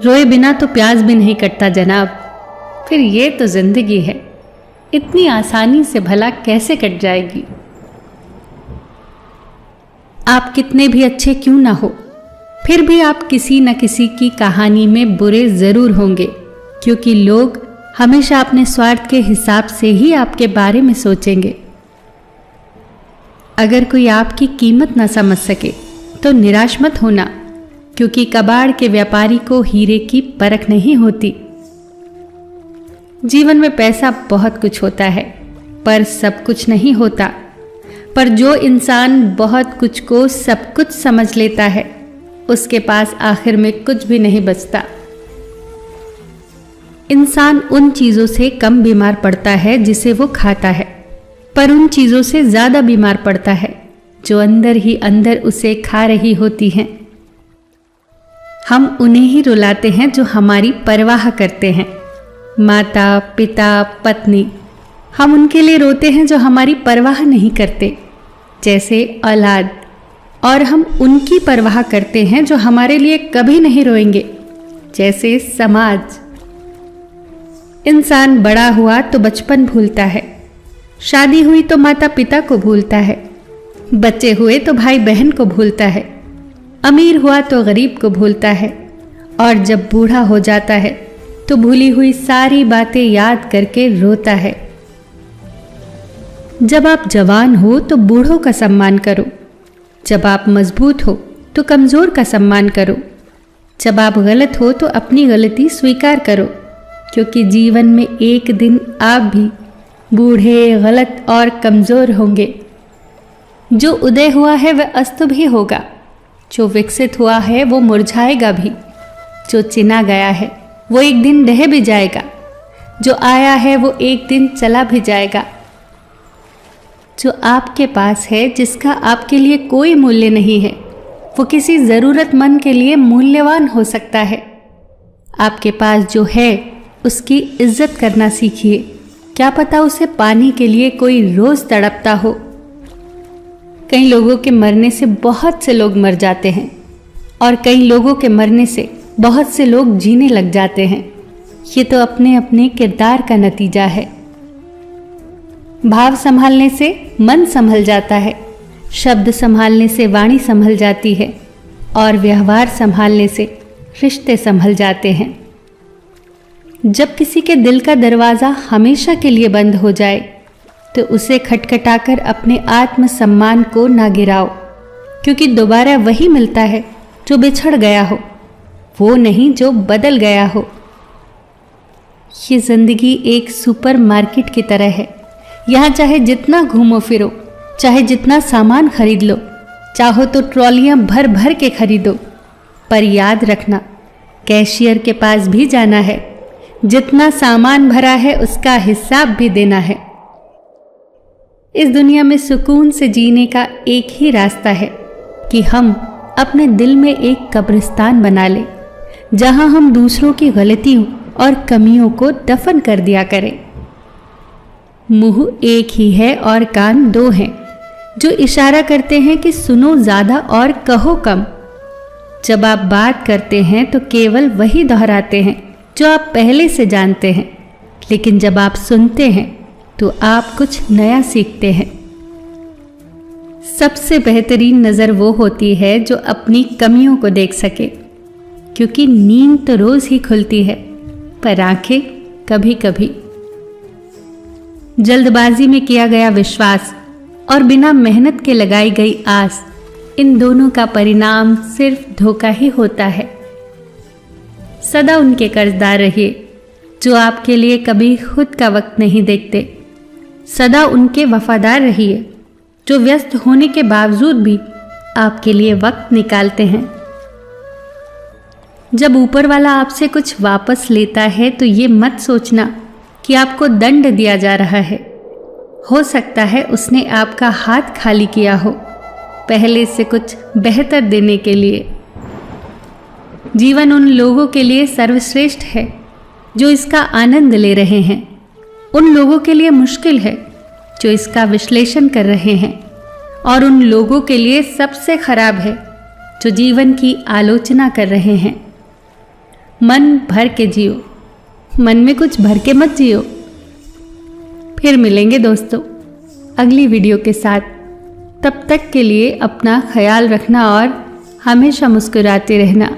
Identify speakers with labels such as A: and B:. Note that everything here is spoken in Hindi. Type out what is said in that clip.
A: रोए बिना तो प्यास भी नहीं कटता जनाब। फिर ये तो जिंदगी है, इतनी आसानी से भला कैसे कट जाएगी। आप कितने भी अच्छे क्यों ना हो, फिर भी आप किसी न किसी की कहानी में बुरे जरूर होंगे, क्योंकि लोग हमेशा अपने स्वार्थ के हिसाब से ही आपके बारे में सोचेंगे। अगर कोई आपकी कीमत न समझ सके तो निराश मत होना, क्योंकि कबाड़ के व्यापारी को हीरे की परख नहीं होती। जीवन में पैसा बहुत कुछ होता है, पर सब कुछ नहीं होता। पर जो इंसान बहुत कुछ को सब कुछ समझ लेता है, उसके पास आखिर में कुछ भी नहीं बचता। इंसान उन चीजों से कम बीमार पड़ता है जिसे वो खाता है, पर उन चीजों से ज्यादा बीमार पड़ता है जो अंदर ही अंदर उसे खा रही होती हैं। हम उन्हें ही रुलाते हैं जो हमारी परवाह करते हैं, माता पिता पत्नी। हम उनके लिए रोते हैं जो हमारी परवाह नहीं करते, जैसे औलाद। और हम उनकी परवाह करते हैं जो हमारे लिए कभी नहीं रोएंगे, जैसे समाज। इंसान बड़ा हुआ तो बचपन भूलता है, शादी हुई तो माता पिता को भूलता है, बच्चे हुए तो भाई बहन को भूलता है, अमीर हुआ तो गरीब को भूलता है, और जब बूढ़ा हो जाता है तो भूली हुई सारी बातें याद करके रोता है। जब आप जवान हो तो बूढ़ों का सम्मान करो, जब आप मजबूत हो तो कमजोर का सम्मान करो, जब आप गलत हो तो अपनी गलती स्वीकार करो, क्योंकि जीवन में एक दिन आप भी बूढ़े, गलत और कमजोर होंगे। जो उदय हुआ है वह अस्त भी होगा, जो विकसित हुआ है वो मुरझाएगा भी, जो चिना गया है वो एक दिन ढह भी जाएगा, जो आया है वो एक दिन चला भी जाएगा। जो आपके पास है, जिसका आपके लिए कोई मूल्य नहीं है, वो किसी जरूरतमंद के लिए मूल्यवान हो सकता है। आपके पास जो है उसकी इज्जत करना सीखिए, क्या पता उसे पाने के लिए कोई रोज तड़पता हो। कई लोगों के मरने से बहुत से लोग मर जाते हैं, और कई लोगों के मरने से बहुत से लोग जीने लग जाते हैं। ये तो अपने अपने किरदार का नतीजा है। भाव संभालने से मन संभल जाता है, शब्द संभालने से वाणी संभल जाती है, और व्यवहार संभालने से रिश्ते संभल जाते हैं। जब किसी के दिल का दरवाज़ा हमेशा के लिए बंद हो जाए तो उसे खटखटाकर अपने आत्मसम्मान को ना गिराओ, क्योंकि दोबारा वही मिलता है जो बिछड़ गया हो, वो नहीं जो बदल गया हो। ये जिंदगी एक सुपरमार्केट की तरह है। यहाँ चाहे जितना घूमो फिरो, चाहे जितना सामान खरीद लो, चाहो तो ट्रॉलियाँ भर भर के खरीदो, पर याद रखना कैशियर के पास भी जाना है। जितना सामान भरा है उसका हिसाब भी देना है। इस दुनिया में सुकून से जीने का एक ही रास्ता है कि हम अपने दिल में एक कब्रिस्तान बना लें, जहां हम दूसरों की गलतियों और कमियों को दफन कर दिया करें। मुंह एक ही है और कान दो हैं, जो इशारा करते हैं कि सुनो ज्यादा और कहो कम। जब आप बात करते हैं तो केवल वही दोहराते हैं जो आप पहले से जानते हैं, लेकिन जब आप सुनते हैं तो आप कुछ नया सीखते हैं। सबसे बेहतरीन नज़र वो होती है जो अपनी कमियों को देख सके, क्योंकि नींद तो रोज ही खुलती है, पर आंखें कभी कभी। जल्दबाजी में किया गया विश्वास और बिना मेहनत के लगाई गई आस, इन दोनों का परिणाम सिर्फ धोखा ही होता है। सदा उनके कर्जदार रहिए जो आपके लिए कभी खुद का वक्त नहीं देखते। सदा उनके वफादार रहिए जो व्यस्त होने के बावजूद भी आपके लिए वक्त निकालते हैं। जब ऊपर वाला आपसे कुछ वापस लेता है तो ये मत सोचना कि आपको दंड दिया जा रहा है। हो सकता है उसने आपका हाथ खाली किया हो, पहले से कुछ बेहतर देने के लिए। जीवन उन लोगों के लिए सर्वश्रेष्ठ है जो इसका आनंद ले रहे हैं। उन लोगों के लिए मुश्किल है जो इसका विश्लेषण कर रहे हैं, और उन लोगों के लिए सबसे खराब है जो जीवन की आलोचना कर रहे हैं। मन भर के जियो, मन में कुछ भर के मत जियो। फिर मिलेंगे दोस्तों अगली वीडियो के साथ। तब तक के लिए अपना ख्याल रखना और हमेशा मुस्कुराते रहना।